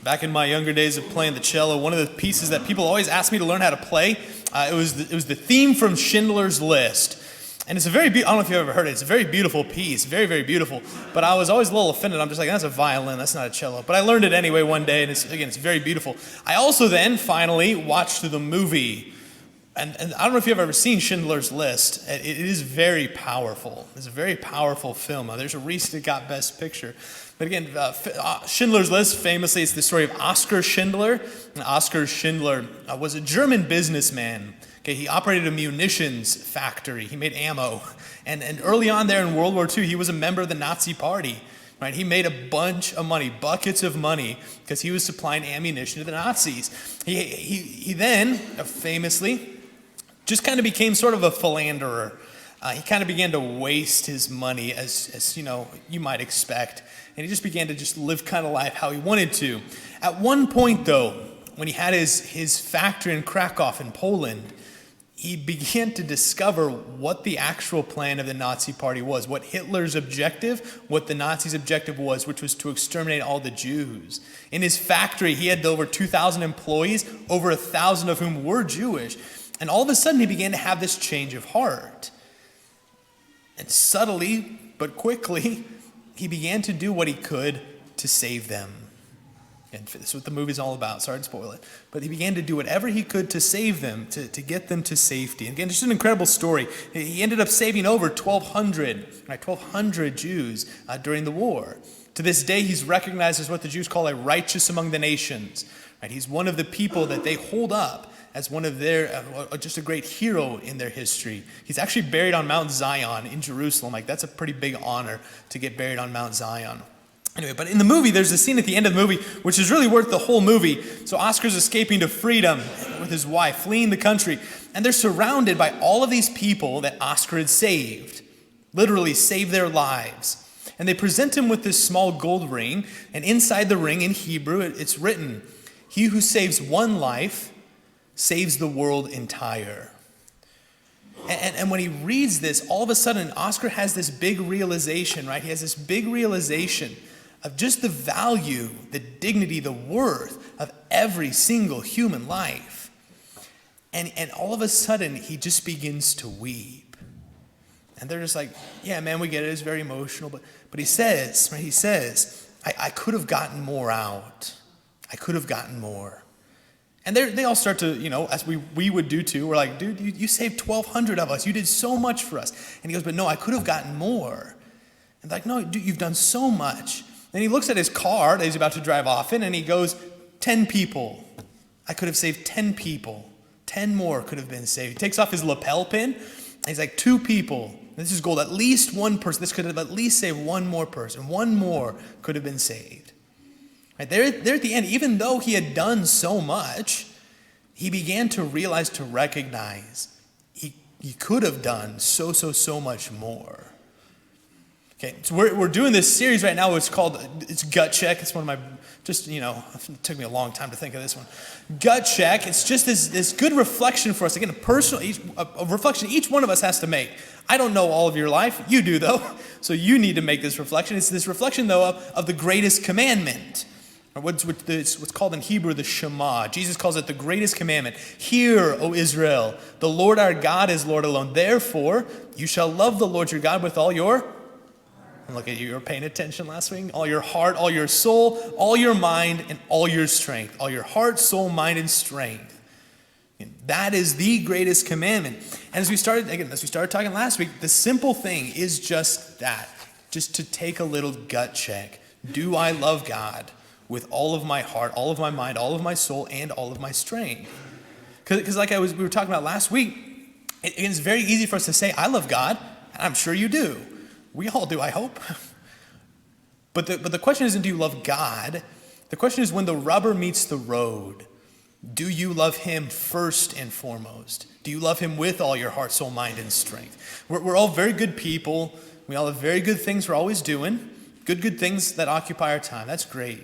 Back in my younger days of playing the cello, one of the pieces that people always asked me to learn how to play, it was the theme from Schindler's List. And it's a I don't know if you've ever heard it, it's a very beautiful piece, very, very beautiful. But I was always a little offended. I'm just like, that's a violin, that's not a cello. But I learned it anyway one day, and it's very beautiful. I also then finally watched the movie. And I don't know if you've ever seen Schindler's List. It is very powerful. It's a very powerful film. There's a reason it got Best Picture. But again, Schindler's List, famously, it's the story of Oskar Schindler. And Oskar Schindler was a German businessman. Okay, he operated a munitions factory. He made ammo. And early on there in World War II, he was a member of the Nazi Party. Right? He made a bunch of money, buckets of money, because he was supplying ammunition to the Nazis. He then, famously, just kind of became sort of a philanderer. He kind of began to waste his money, as you might expect. And he just began to just live kind of life how he wanted to. At one point, though, when he had his factory in Krakow in Poland, he began to discover what the actual plan of the Nazi Party was, what Hitler's objective, what the Nazis' objective was, which was to exterminate all the Jews. In his factory, he had over 2,000 employees, over 1,000 of whom were Jewish. And all of a sudden, he began to have this change of heart. And subtly, but quickly, he began to do what he could to save them. And this is what the movie's all about. Sorry to spoil it. But he began to do whatever he could to save them, to get them to safety. And again, just an incredible story. He ended up saving over 1,200 Jews during the war. To this day, he's recognized as what the Jews call a righteous among the nations. Right? He's one of the people that they hold up as one of their, just a great hero in their history. He's actually buried on Mount Zion in Jerusalem. Like, that's a pretty big honor to get buried on Mount Zion. Anyway, but in the movie, there's a scene at the end of the movie, which is really worth the whole movie. So Oscar's escaping to freedom with his wife, fleeing the country. And they're surrounded by all of these people that Oscar had saved. Literally saved their lives. And they present him with this small gold ring. And inside the ring, in Hebrew, it's written, "He who saves one life saves the world entire." And when he reads this, all of a sudden, Oscar has this big realization, right? He has this big realization of just the value, the dignity, the worth of every single human life. And all of a sudden, he just begins to weep. And they're just like, yeah, man, we get it. It's very emotional. But he says, right, I could have gotten more out. I could have gotten more. And they all start to, as we would do too. We're like, dude, you saved 1,200 of us. You did so much for us. And he goes, but no, I could have gotten more. And they're like, no, dude, you've done so much. Then he looks at his car that he's about to drive off in, and he goes, 10 people. I could have saved 10 people. 10 more could have been saved. He takes off his lapel pin, and he's like, 2 people. This is gold. At least one person. This could have at least saved one more person. One more could have been saved. Right there at the end, even though he had done so much, he began to realize, to recognize he could have done so much more. Okay, so we're doing this series right now. It's Gut Check. It's one of my, it took me a long time to think of this one. Gut Check. It's just this good reflection for us. Again, a reflection each one of us has to make. I don't know all of your life. You do, though. So you need to make this reflection. It's this reflection, though, of the greatest commandment. Or what's called in Hebrew the Shema. Jesus calls it the greatest commandment. Hear, O Israel, the Lord our God is Lord alone. Therefore, you shall love the Lord your God with all your, and look at you were paying attention last week, all your heart, all your soul, all your mind, and all your strength. All your heart, soul, mind, and strength. And that is the greatest commandment. And as we started talking last week, the simple thing is just that. Just to take a little gut check. Do I love God with all of my heart, all of my mind, all of my soul, and all of my strength? Because we were talking about last week, it's very easy for us to say, I love God, and I'm sure you do. We all do, I hope. But the question isn't, do you love God? The question is, when the rubber meets the road, do you love him first and foremost? Do you love him with all your heart, soul, mind, and strength? We're all very good people. We all have very good things we're always doing. Good things that occupy our time. That's great.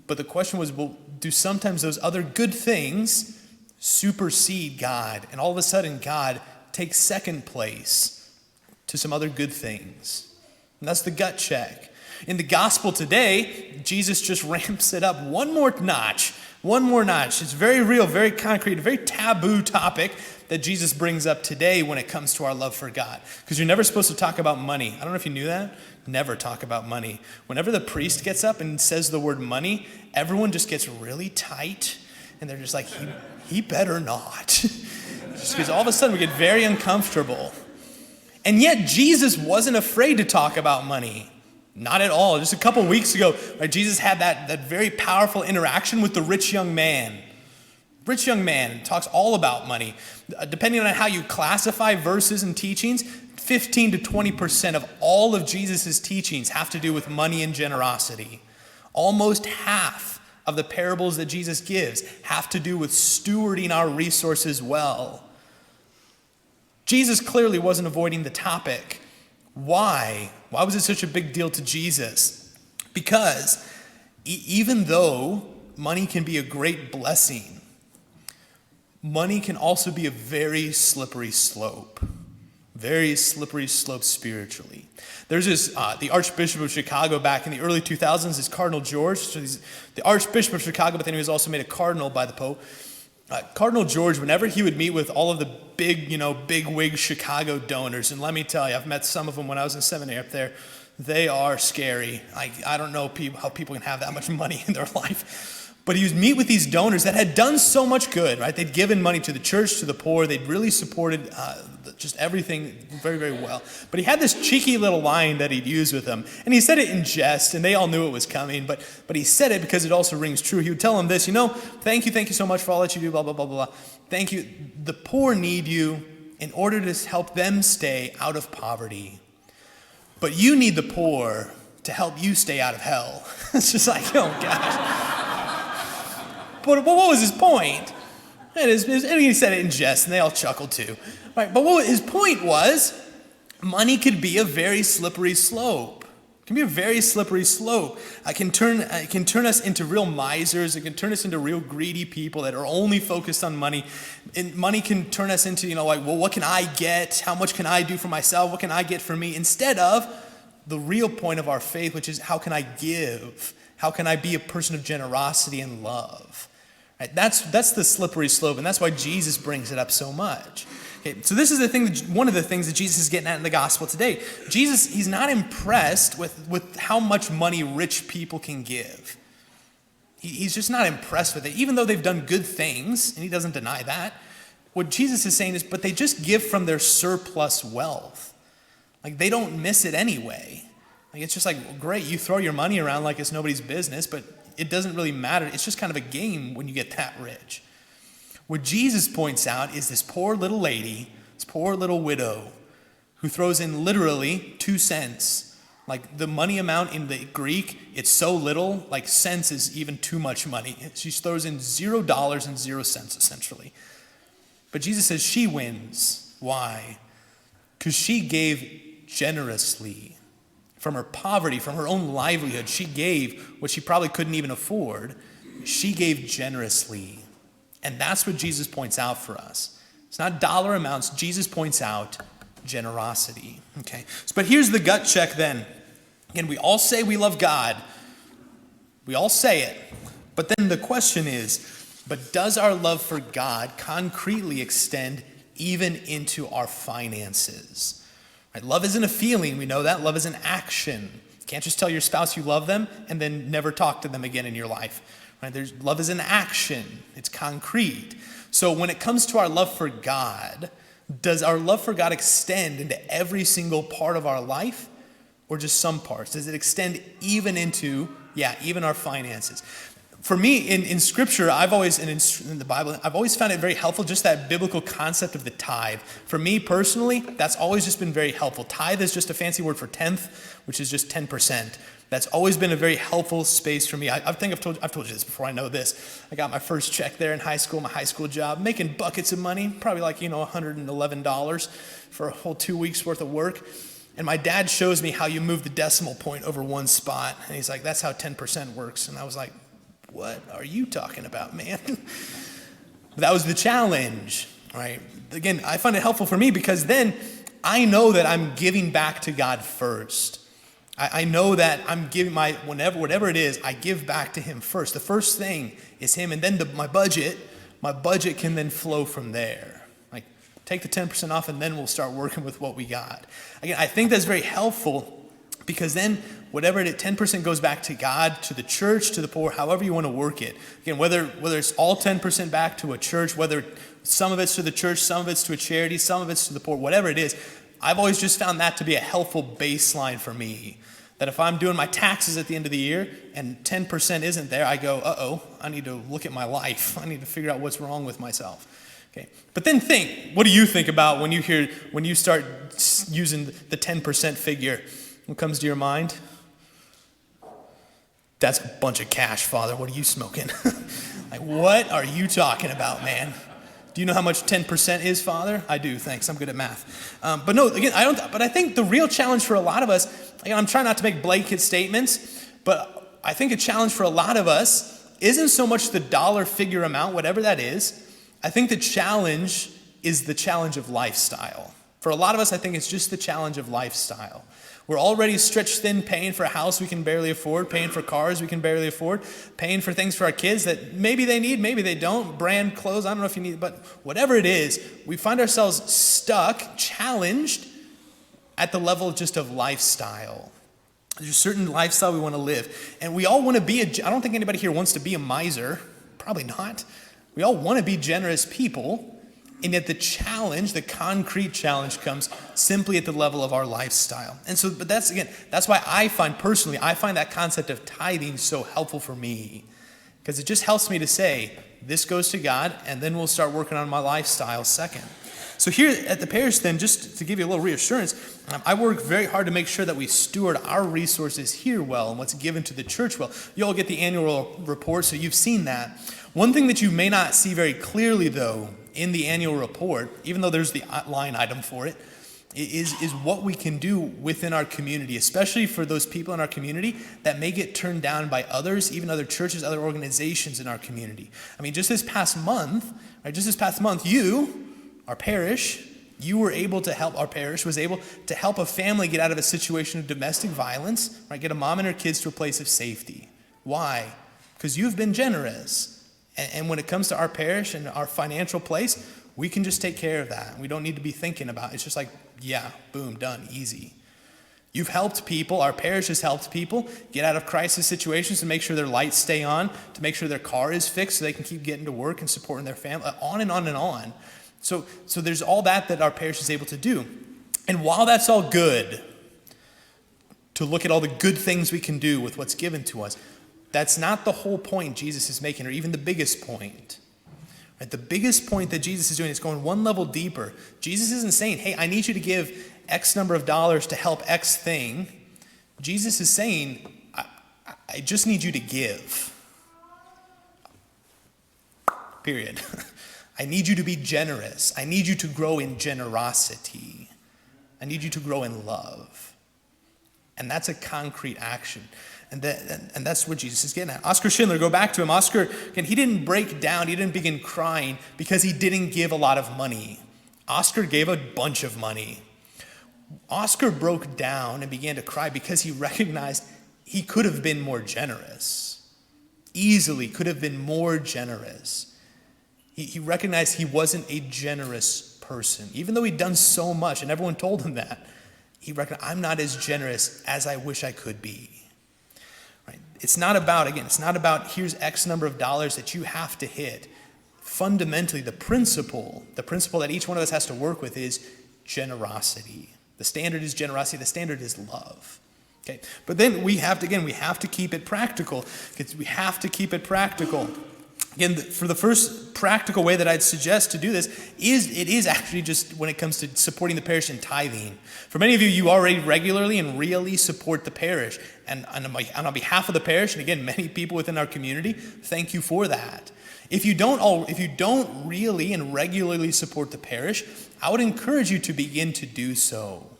But the question was, well, do sometimes those other good things supersede God? And all of a sudden, God takes second place to some other good things. And that's the gut check. In the gospel today, Jesus just ramps it up one more notch. One more notch. It's very real, very concrete, a very taboo topic that Jesus brings up today when it comes to our love for God. Because you're never supposed to talk about money. I don't know if you knew that. Never talk about money. Whenever the priest gets up and says the word money, everyone just gets really tight. And they're just like, he better not. Just because all of a sudden we get very uncomfortable. And yet Jesus wasn't afraid to talk about money. Not at all. Just a couple weeks ago, right, Jesus had that very powerful interaction with the rich young man. Rich young man talks all about money. Depending on how you classify verses and teachings, 15 to 20% of all of Jesus' teachings have to do with money and generosity. Almost half of the parables that Jesus gives have to do with stewarding our resources well. Jesus clearly wasn't avoiding the topic. Why? Why was it such a big deal to Jesus? Because even though money can be a great blessing, money can also be a very slippery slope. Very slippery slope spiritually. There's this, the Archbishop of Chicago back in the early 2000s, is Cardinal George. So he's the Archbishop of Chicago, but then he was also made a cardinal by the Pope. Cardinal George, whenever he would meet with all of the big wig Chicago donors, and let me tell you, I've met some of them when I was in seminary up there. They are scary. I don't know how people can have that much money in their life. But he would meet with these donors that had done so much good, right? They'd given money to the church, to the poor. They'd really supported just everything very, very well. But he had this cheeky little line that he'd use with them. And he said it in jest, and they all knew it was coming. But he said it because it also rings true. He would tell them this, thank you so much for all that you do, blah, blah, blah, blah. Thank you. The poor need you in order to help them stay out of poverty. But you need the poor to help you stay out of hell. It's just like, oh, gosh. But what was his point? And he said it in jest, and they all chuckled too. Right? But what his point was, money could be a very slippery slope. It can be a very slippery slope. It can turn us into real misers. It can turn us into real greedy people that are only focused on money. And money can turn us into, what can I get? How much can I do for myself? What can I get for me? Instead of the real point of our faith, which is how can I give? How can I be a person of generosity and love? Right? That's the slippery slope, and that's why Jesus brings it up so much. Okay, so this is one of the things that Jesus is getting at in the gospel today. Jesus, he's not impressed with how much money rich people can give. He's just not impressed with it, even though they've done good things, and he doesn't deny that. What Jesus is saying is, but they just give from their surplus wealth. Like, they don't miss it anyway. Like, it's just like, great, you throw your money around like it's nobody's business, but it doesn't really matter. It's just kind of a game when you get that rich. What Jesus points out is this poor little lady, this poor little widow, who throws in literally 2 cents. Like, the money amount in the Greek, it's so little, like cents is even too much money. She throws in $0 and 0 cents, essentially. But Jesus says she wins. Why? Because she gave generously. From her poverty, from her own livelihood, she gave what she probably couldn't even afford. She gave generously. And that's what Jesus points out for us. It's not dollar amounts. Jesus points out generosity. Okay. But here's the gut check then. Again, we all say we love God. We all say it. But then the question is, but does our love for God concretely extend even into our finances? Right? Love isn't a feeling, we know that. Love is an action. You can't just tell your spouse you love them and then never talk to them again in your life. Right? Love is an action. It's concrete. So when it comes to our love for God, does our love for God extend into every single part of our life or just some parts? Does it extend even into, even our finances? For me, in Scripture, I've always, and in the Bible, I've always found it very helpful, just that biblical concept of the tithe. For me personally, that's always just been very helpful. Tithe is just a fancy word for tenth, which is just 10%. That's always been a very helpful space for me. I think I've told you this before. I know this. I got my first check there in high school, my high school job, making buckets of money, probably like, $111 for a whole 2 weeks worth of work. And my dad shows me how you move the decimal point over one spot. And he's like, that's how 10% works. And I was like, what are you talking about, man? That was the challenge, right? Again, I find it helpful for me because then I know that I'm giving back to God first. I know that I'm giving whatever it is, I give back to him first. The first thing is him, and then my budget can then flow from there. Like, take the 10% off, and then we'll start working with what we got. Again, I think that's very helpful, because then whatever it is, 10% goes back to God, to the church, to the poor, however you want to work it. Again, whether it's all 10% back to a church, whether some of it's to the church, some of it's to a charity, some of it's to the poor, whatever it is, I've always just found that to be a helpful baseline for me. That if I'm doing my taxes at the end of the year and 10% isn't there, I go, I need to look at my life. I need to figure out what's wrong with myself. Okay. But then what do you think about when you start using the 10% figure? What comes to your mind? That's a bunch of cash, Father. What are you smoking? Like, what are you talking about, man? Do you know how much 10% is, Father? I do, thanks. I'm good at math. But no, again, I don't. But I think the real challenge for a lot of us, again, I'm trying not to make blanket statements, but I think a challenge for a lot of us isn't so much the dollar figure amount, whatever that is. I think the challenge is the challenge of lifestyle. For a lot of us, I think it's just the challenge of lifestyle. We're already stretched thin, paying for a house we can barely afford, paying for cars we can barely afford, paying for things for our kids that maybe they need, maybe they don't, brand clothes, I don't know if you need, but whatever it is, we find ourselves stuck, challenged at the level just of lifestyle. There's a certain lifestyle we want to live. And we all want to be I don't think anybody here wants to be a miser. Probably not. We all want to be generous people. And yet the concrete challenge comes simply at the level of our lifestyle. And so, but that's why I find that concept of tithing so helpful for me. Because it just helps me to say, this goes to God, and then we'll start working on my lifestyle second. So here at the parish then, just to give you a little reassurance, I work very hard to make sure that we steward our resources here well and what's given to the church well. You all get the annual report, so you've seen that. One thing that you may not see very clearly, though, in the annual report, even though there's the line item for it, is what we can do within our community, especially for those people in our community that may get turned down by others, even other churches, other organizations in our community. I mean, just this past month, our parish was able to help a family get out of a situation of domestic violence, right? Get a mom and her kids to a place of safety. Why? Because you've been generous. And when it comes to our parish and our financial place, we can just take care of that. We don't need to be thinking about it. It's just like, yeah, boom, done, easy. You've helped people, our parish has helped people get out of crisis situations to make sure their lights stay on, to make sure their car is fixed so they can keep getting to work and supporting their family, on and on and on. So there's all that our parish is able to do. And while that's all good, to look at all the good things we can do with what's given to us, that's not the whole point Jesus is making, or even the biggest point. Right? The biggest point that Jesus is doing is going one level deeper. Jesus isn't saying, hey, I need you to give X number of dollars to help X thing. Jesus is saying, I just need you to give. Period. I need you to be generous. I need you to grow in generosity. I need you to grow in love. And that's a concrete action. And that's what Jesus is getting at. Oscar Schindler, go back to him. Oscar, again, he didn't break down, he didn't begin crying because he didn't give a lot of money. Oscar gave a bunch of money. Oscar broke down and began to cry because he recognized he could have been more generous. Easily could have been more generous. He recognized he wasn't a generous person. Even though he'd done so much and everyone told him that, he recognized, I'm not as generous as I wish I could be. Right? It's not about here's X number of dollars that you have to hit. Fundamentally, the principle that each one of us has to work with is generosity. The standard is generosity. The standard is love. Okay, but then we have to keep it practical. We have to keep it practical. Again, for the first practical way that I'd suggest to do this is actually just when it comes to supporting the parish in tithing. For many of you, you already regularly and really support the parish. And on behalf of the parish, and again, many people within our community, thank you for that. If you don't really and regularly support the parish, I would encourage you to begin to do so.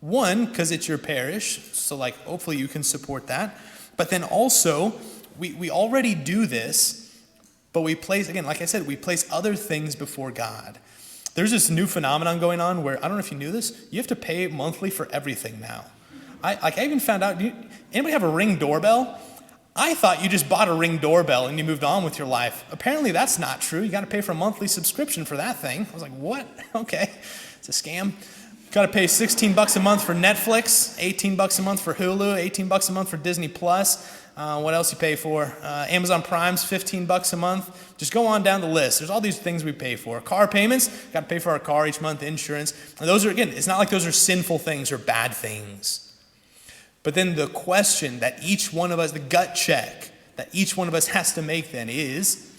One, because it's your parish, so hopefully you can support that. But then also, we already do this. But we place other things before God. There's this new phenomenon going on where, I don't know if you knew this, you have to pay monthly for everything now. I even found out, anybody have a Ring doorbell? I thought you just bought a Ring doorbell and you moved on with your life. Apparently that's not true. You got to pay for a monthly subscription for that thing. I was like, what? Okay, it's a scam. Got to pay $16 a month for Netflix, $18 a month for Hulu, $18 a month for Disney Plus. What else you pay for? Amazon Prime's $15 a month. Just go on down the list. There's all these things we pay for. Car payments, got to pay for our car each month, insurance. And those are, again, it's not like those are sinful things or bad things. But then the question that each one of us, the gut check that each one of us has to make then is,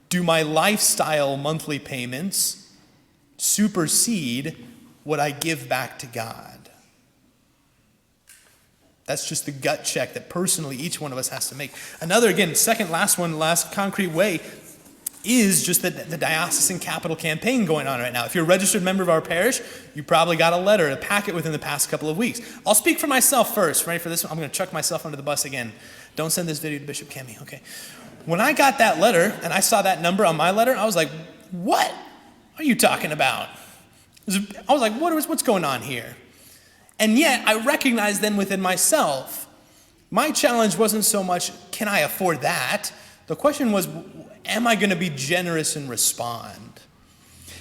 do my lifestyle monthly payments supersede what I give back to God? That's just the gut check that personally each one of us has to make. Another, again, last concrete way is just the diocesan capital campaign going on right now. If you're a registered member of our parish, you probably got a packet within the past couple of weeks. I'll speak for myself first. Ready for this one? I'm going to chuck myself under the bus again. Don't send this video to Bishop Kemi, okay? When I got that letter and I saw that number on my letter, I was like, what are you talking about? I was like, what's going on here? And yet, I recognized then within myself, my challenge wasn't so much, can I afford that? The question was, am I going to be generous and respond?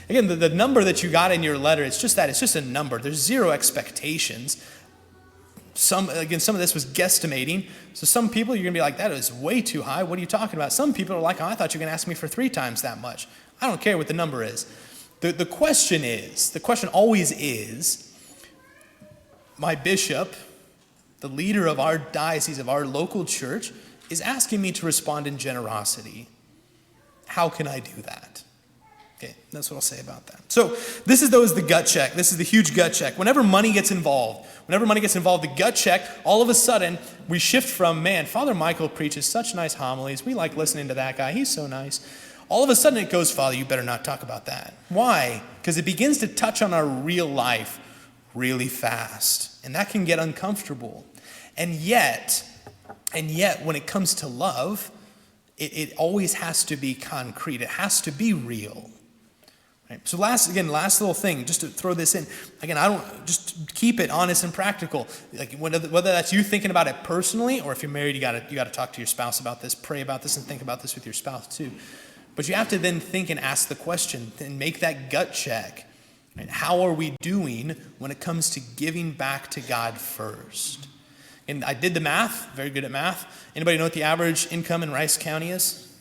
Again, the number that you got in your letter, it's just a number. There's zero expectations. Some of this was guesstimating. So some people, you're going to be like, that is way too high. What are you talking about? Some people are like, oh, I thought you were going to ask me for 3 times that much. I don't care what the number is. The question always is, my bishop, the leader of our diocese, of our local church, is asking me to respond in generosity. How can I do that? Okay, that's what I'll say about that. So this is the gut check. This is the huge gut check. Whenever money gets involved, the gut check, all of a sudden, we shift from, man, Father Michael preaches such nice homilies. We like listening to that guy. He's so nice. All of a sudden it goes, Father, you better not talk about that. Why? Because it begins to touch on our real life really fast. And that can get uncomfortable. And yet, when it comes to love, it always has to be concrete. It has to be real. Right? So last little thing, just to throw this in. Again, I don't, just keep it honest and practical. Like whether that's you thinking about it personally, or if you're married, you gotta talk to your spouse about this, pray about this, and think about this with your spouse too. But you have to then think and ask the question and make that gut check. Right? How are we doing when it comes to giving back to God first? And I did the math, very good at math. Anybody know what the average income in Rice County is?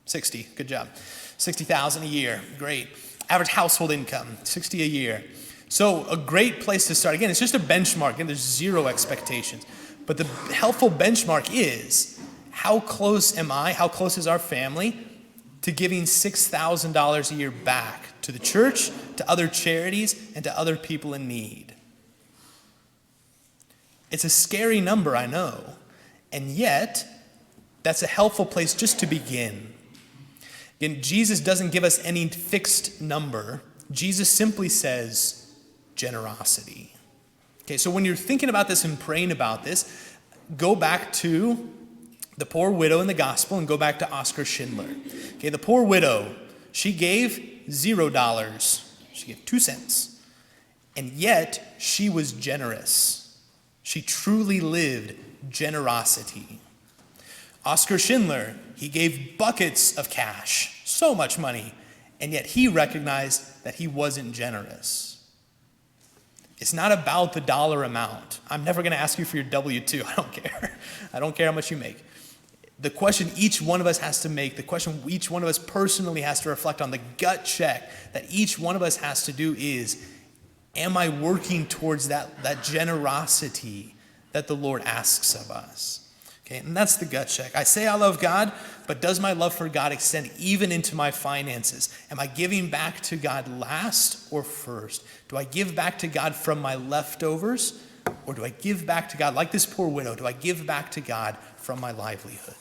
60, good job. 60,000 a year, great. Average household income, 60 a year. So a great place to start. Again, it's just a benchmark. Again, there's zero expectations. But the helpful benchmark is, how close am I, how close is our family to giving $6,000 a year back to the church, to other charities, and to other people in need? It's a scary number, I know, and yet that's a helpful place just to begin. Again, Jesus doesn't give us any fixed number. Jesus simply says generosity. Okay, so when you're thinking about this and praying about this, go back to the poor widow in the gospel and go back to Oskar Schindler. Okay, the poor widow, she gave $0. She gave 2 cents. And yet she was generous. She truly lived generosity. Oskar Schindler, he gave buckets of cash, so much money, and yet he recognized that he wasn't generous. It's not about the dollar amount. I'm never going to ask you for your W-2. I don't care. I don't care how much you make. The question each one of us has to make, the question each one of us personally has to reflect on, the gut check that each one of us has to do is, am I working towards that generosity that the Lord asks of us? Okay, and that's the gut check. I say I love God, but does my love for God extend even into my finances? Am I giving back to God last or first? Do I give back to God from my leftovers? Or do I give back to God, like this poor widow, do I give back to God from my livelihood?